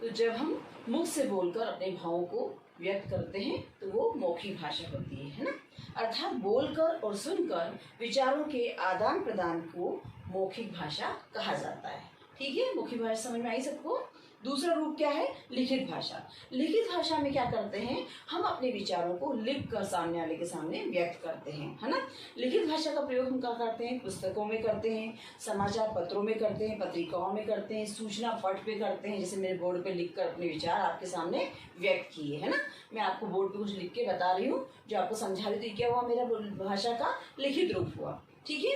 तो जब हम मुख से बोलकर अपने भावों को व्यक्त करते हैं तो वो मौखिक भाषा होती है ना। अर्थात बोलकर और सुनकर विचारों के आदान प्रदान को मौखिक भाषा कहा जाता है। ठीक है, मौखिक भाषा समझ में आई सबको। दूसरा रूप क्या है? लिखित भाषा। लिखित भाषा में क्या करते हैं? हम अपने विचारों को लिख कर सामने वाले के सामने व्यक्त करते हैं, है ना। लिखित भाषा का प्रयोग हम क्या करते हैं? पुस्तकों में करते हैं, समाचार पत्रों में करते हैं, पत्रिकाओं में करते हैं, सूचना पट पे करते हैं। जैसे मेरे बोर्ड पे लिख कर अपने विचार आपके सामने व्यक्त किए, है ना। मैं आपको बोर्ड पे कुछ लिख के बता रही हूँ जो आपको समझा रही, तो क्या हुआ? मेरा भाषा का लिखित रूप हुआ। ठीक है,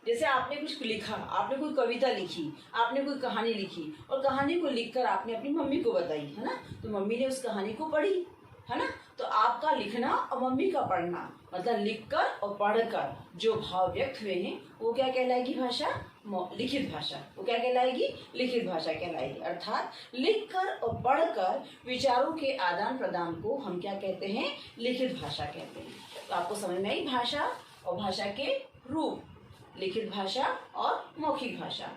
जैसे आपने कुछ लिखा, आपने कोई कविता लिखी, आपने कोई कहानी लिखी और कहानी को लिखकर आपने अपनी मम्मी को बताई, है ना। तो मम्मी ने उस कहानी को पढ़ी, है ना। तो आपका लिखना और मम्मी का पढ़ना, मतलब लिखकर और पढ़कर जो भाव व्यक्त हुए हैं वो क्या कहलाएगी? भाषा, लिखित भाषा। वो क्या कहलाएगी? लिखित भाषा कहलाएगी। अर्थात लिखकर और पढ़कर विचारों के आदान प्रदान को हम क्या कहते हैं? लिखित भाषा कहते हैं। तो आपको समझ में आई भाषा और भाषा के रूप, लिखित भाषा और मौखिक भाषा।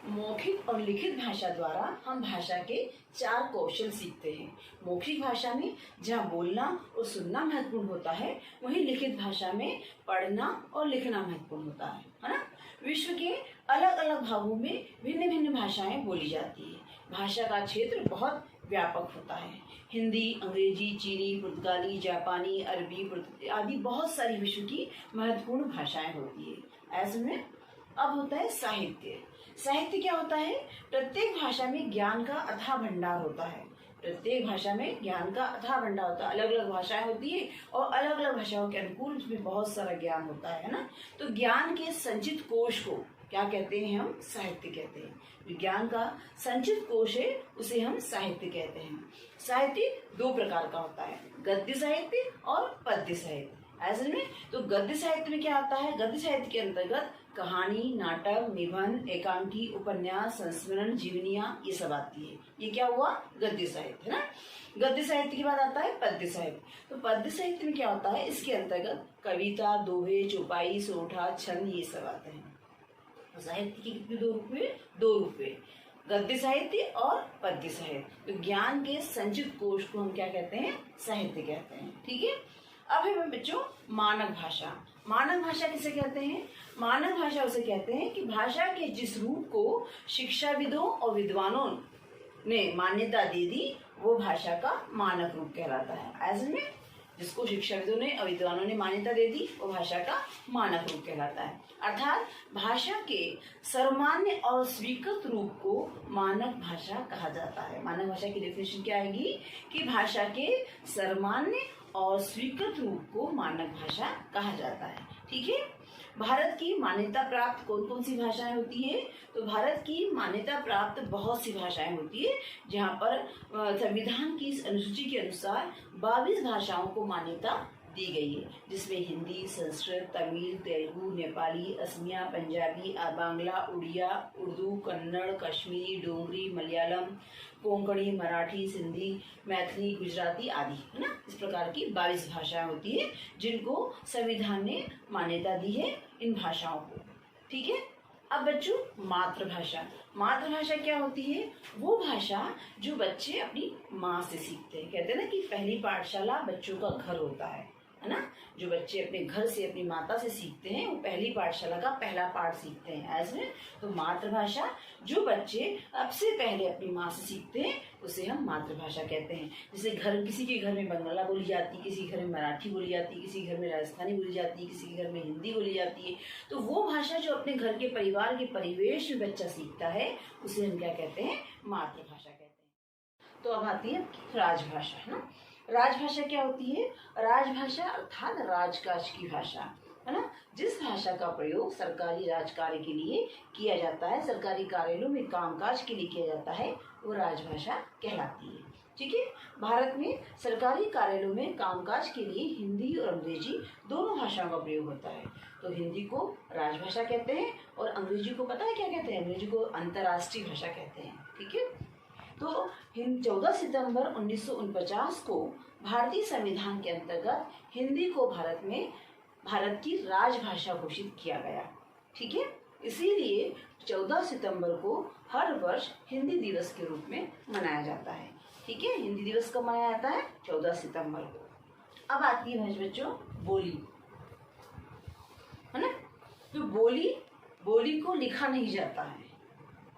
मौखिक और लिखित भाषा द्वारा हम भाषा के 4 कौशल सीखते हैं। मौखिक भाषा में जहाँ बोलना और सुनना महत्वपूर्ण होता है, वहीं लिखित भाषा में पढ़ना और लिखना महत्वपूर्ण होता है ना। विश्व के अलग अलग भागों में भिन्न भिन्न भाषाएं बोली जाती है। भाषा का क्षेत्र बहुत व्यापक होता है। हिंदी, अंग्रेजी, चीनी, पुर्तगाली, जापानी, अरबी आदि बहुत सारी विश्व की महत्वपूर्ण भाषाएं होती है। ऐसे में अब होता है साहित्य। साहित्य क्या होता है? प्रत्येक भाषा में ज्ञान का अथाह भंडार होता है। प्रत्येक भाषा में ज्ञान का अथाह भंडार होता है। अलग अलग भाषाएं होती है और अलग अलग भाषाओं के अनुकूल उसमें बहुत सारा ज्ञान होता है ना। तो ज्ञान के संचित कोश को क्या कहते हैं? हम साहित्य कहते हैं। विज्ञान का संचित कोश है, उसे हम साहित्य कहते हैं। साहित्य 2 प्रकार का होता है, गद्य साहित्य और पद्य साहित्य। ऐसे में तो गद्य साहित्य में क्या आता है? गद्य साहित्य के अंतर्गत कहानी, नाटक, निबंध, एकांकी, उपन्यास, संस्मरण, जीवनियां ये सब आती है। ये क्या हुआ? गद्य साहित्य, है ना। गद्य साहित्य के बाद आता है पद्य साहित्य। तो पद्य साहित्य में क्या होता है? इसके अंतर्गत कविता, दोहे, चौपाई, सोठा, छंद ये सब आते हैं। तो साहित्य के कितने 2 रूप हुए? 2 रूप हुए, गद्य साहित्य और पद्य साहित्य। तो ज्ञान के संचित कोश को हम क्या कहते हैं? साहित्य कहते हैं। ठीक है। अब है बच्चों मानक भाषा। मानक भाषा किसे कहते हैं? मानक भाषा उसे कहते हैं कि भाषा के जिस रूप को शिक्षाविदों और विद्वानों ने मान्यता दे दी वो भाषा का मानक रूप कहलाता है। ऐसे में जिसको शिक्षाविदों ने और विद्वानों ने मान्यता दे दी वो भाषा का मानक रूप कहलाता है। अर्थात भाषा के सर्वमान्य और स्वीकृत रूप को मानक भाषा कहा जाता है। मानक भाषा की डेफिनेशन क्या आएगी? कि भाषा के सर्वमान्य और स्वीकृत रूप को मानक भाषा कहा जाता है। ठीक है। भारत की मान्यता प्राप्त कौन कौन सी भाषाएं होती है? तो भारत की मान्यता प्राप्त बहुत सी भाषाएं होती है, जहां पर संविधान की इस अनुसूची के अनुसार 22 भाषाओं को मान्यता दी गई है, जिसमें हिंदी, संस्कृत, तमिल, तेलुगु, नेपाली, असमिया, पंजाबी, बांग्ला, उड़िया, उर्दू, कन्नड़, कश्मीरी, डोगरी, मलयालम, कोंकणी, मराठी, सिंधी, मैथिली, गुजराती आदि, है ना। इस प्रकार की 22 भाषाएं होती है जिनको संविधान ने मान्यता दी है, इन भाषाओं को। ठीक है। अब बच्चों मातृभाषा। मातृभाषा क्या होती है? वो भाषा जो बच्चे अपनी माँ से सीखते हैं। कहते हैं ना कि पहली पाठशाला बच्चों का घर होता है ना। जो बच्चे अपने घर से अपनी माता से सीखते हैं वो पहली पाठशाला का पहला पाठ सीखते हैं। ऐसे तो मातृभाषा जो बच्चे अब से पहले अपनी माँ से सीखते हैं उसे हम मातृभाषा कहते हैं। जैसे किसी के घर में बंगाला बोली जाती है, किसी के घर में मराठी बोली जाती है, किसी के घर में राजस्थानी बोली जाती है, किसी के घर में हिंदी बोली जाती है। तो वो भाषा जो अपने घर के परिवार के परिवेश में बच्चा सीखता है उसे हम क्या कहते हैं? मातृभाषा कहते हैं। तो अब आती है राजभाषा, है ना। राजभाषा क्या होती है? राजभाषा अर्थात राजकाज की भाषा, है ना। जिस भाषा का प्रयोग सरकारी राजकार्य के लिए किया जाता है, सरकारी कार्यालयों में कामकाज के लिए किया जाता है, वो राजभाषा कहलाती है। ठीक है। भारत में सरकारी कार्यालयों में कामकाज के लिए हिंदी और अंग्रेजी दोनों भाषाओं का प्रयोग होता है। तो हिंदी को राजभाषा कहते हैं और अंग्रेजी को पता है क्या कहते हैं? अंग्रेजी को अंतर्राष्ट्रीय भाषा कहते हैं। ठीक है। तो 14 सितंबर 1949 को भारतीय संविधान के अंतर्गत हिंदी को भारत की राजभाषा घोषित किया गया। ठीक है। इसीलिए 14 सितंबर को हर वर्ष हिंदी दिवस के रूप में मनाया जाता है। ठीक है, हिंदी दिवस कब मनाया जाता है? 14 सितंबर को। अब आती है बच्चों बोली, है ना। तो बोली को लिखा नहीं जाता है,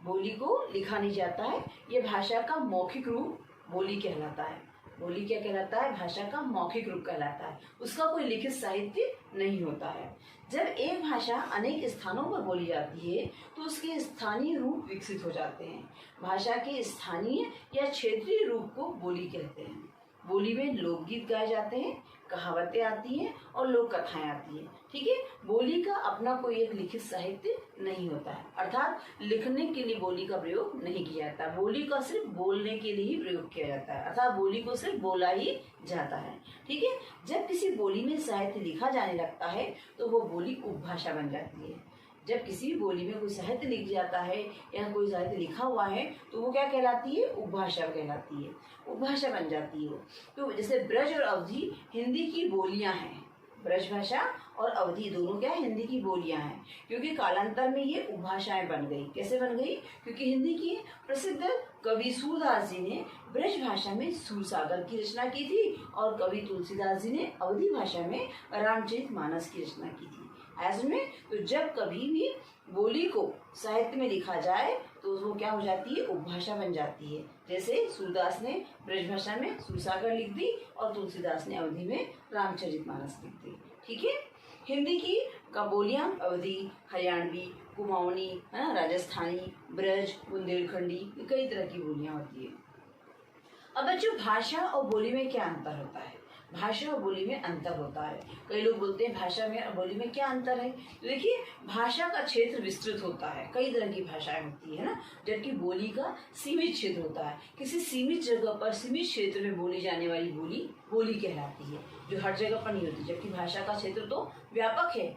बोली को लिखा नहीं जाता है। ये भाषा का मौखिक रूप बोली कहलाता है। बोली क्या कहलाता है? भाषा का मौखिक रूप कहलाता है। उसका कोई लिखित साहित्य नहीं होता है। जब एक भाषा अनेक स्थानों पर बोली जाती है तो उसके स्थानीय रूप विकसित हो जाते हैं। भाषा के स्थानीय या क्षेत्रीय रूप को बोली कहते हैं। बोली में लोकगीत गाए जाते हैं, कहावतें आती हैं और लोक कथाएं आती हैं। ठीक है, बोली का अपना कोई एक लिखित साहित्य नहीं होता है, अर्थात लिखने के लिए बोली का प्रयोग नहीं किया जाता। बोली का सिर्फ बोलने के लिए ही प्रयोग किया जाता है, अर्थात बोली को सिर्फ बोला ही जाता है। ठीक है, जब किसी बोली में साहित्य लिखा जाने लगता है तो वो बोली उपभाषा बन जाती है। जब किसी भी बोली में कोई साहित्य लिख जाता है या कोई साहित्य लिखा हुआ है तो वो क्या कहलाती है? उपभाषा कहलाती है, उपभाषा बन जाती है। तो जैसे ब्रज और अवधी हिंदी की बोलियां हैं, ब्रज भाषा और अवधी दोनों क्या है? हिंदी की बोलियां हैं, क्योंकि कालांतर में ये उपभाषाएं बन गई। कैसे बन गई? क्योंकि हिंदी की प्रसिद्ध कवि सूरदास जी ने ब्रज भाषा में सूरसागर की रचना की थी और कवि तुलसीदास जी ने अवधी भाषा में रामचरितमानस की रचना की थी। ऐसे में तो जब कभी भी बोली को साहित्य में लिखा जाए तो वो क्या हो जाती है? उपभाषा बन जाती है। जैसे सूरदास ने ब्रज भाषा में सूरसागर लिख दी और तुलसीदास ने अवधी में रामचरितमानस लिख दी। ठीक है, हिंदी की का बोलियां अवधी, हरियाणवी, कुमाऊनी, है ना, राजस्थानी, ब्रज, बुंदेलखंडी, कई तरह की बोलियां होती है। अब बच्चों भाषा और बोली में क्या अंतर होता है? भाषा और बोली में अंतर होता है। कई लोग बोलते हैं भाषा में और बोली में क्या अंतर है? तो देखिए, भाषा का क्षेत्र विस्तृत होता है, कई तरह की भाषाएं होती है ना, जबकि बोली का सीमित क्षेत्र होता है। किसी सीमित जगह पर सीमित क्षेत्र में बोली जाने वाली बोली बोली कहलाती है, जो हर जगह पर नहीं होती। जबकि भाषा का क्षेत्र तो व्यापक है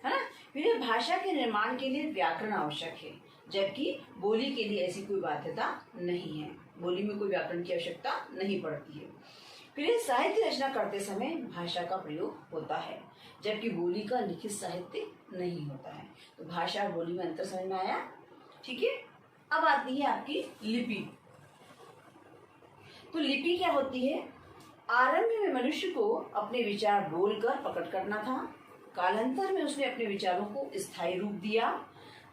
ना। फिर भाषा के निर्माण के लिए व्याकरण आवश्यक है, जबकि बोली के लिए ऐसी कोई बाध्यता नहीं है। बोली में कोई व्याकरण की आवश्यकता नहीं पड़ती है। फिर साहित्य रचना करते समय भाषा का प्रयोग होता है, जबकि बोली का लिखित साहित्य नहीं होता है। तो भाषा और बोली में अंतर समझ में आया? ठीक है, अब आती है आपकी लिपि। तो लिपि क्या होती है? आरंभ में मनुष्य को अपने विचार बोलकर प्रकट करना था। कालांतर में उसने अपने विचारों को स्थायी रूप दिया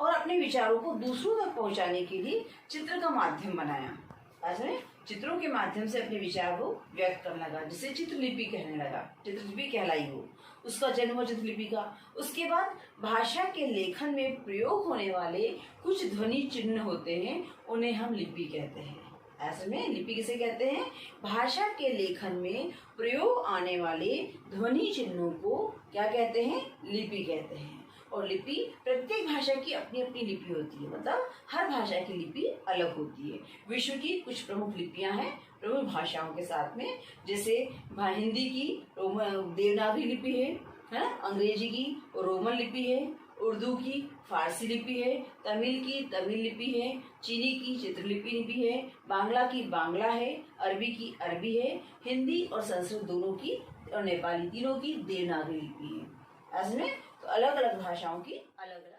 और अपने विचारों को दूसरों तक पहुंचाने के लिए चित्र का माध्यम बनाया। ऐसे चित्रों के माध्यम से अपने विचार को व्यक्त करने लगा, जिसे चित्रलिपि कहने लगा। चित्रलिपि कहलाई वो, उसका जन्म हुआ चित्रलिपि का। उसके बाद भाषा के लेखन में प्रयोग होने वाले कुछ ध्वनि चिन्ह होते हैं, उन्हें हम लिपि कहते हैं। ऐसे में लिपि किसे कहते हैं? भाषा के लेखन में प्रयोग आने वाले ध्वनि चिन्हों को क्या कहते हैं? लिपि कहते हैं। और लिपि प्रत्येक भाषा की अपनी अपनी लिपि होती है, मतलब हर भाषा की लिपि अलग होती है। विश्व की कुछ प्रमुख लिपियां हैं प्रमुख भाषाओं के साथ में, जैसे हिंदी की देवनागरी लिपि है ना, अंग्रेजी की रोमन लिपि है, उर्दू की फारसी लिपि है, तमिल की तमिल लिपि है, चीनी की चित्रलिपि लिपि है, बांग्ला की बांग्ला है, अरबी की अरबी है, हिंदी और संस्कृत दोनों की और नेपाली तीनों की देवनागरी लिपि है। ऐसे में तो अलग अलग भाषाओं की अलग अलग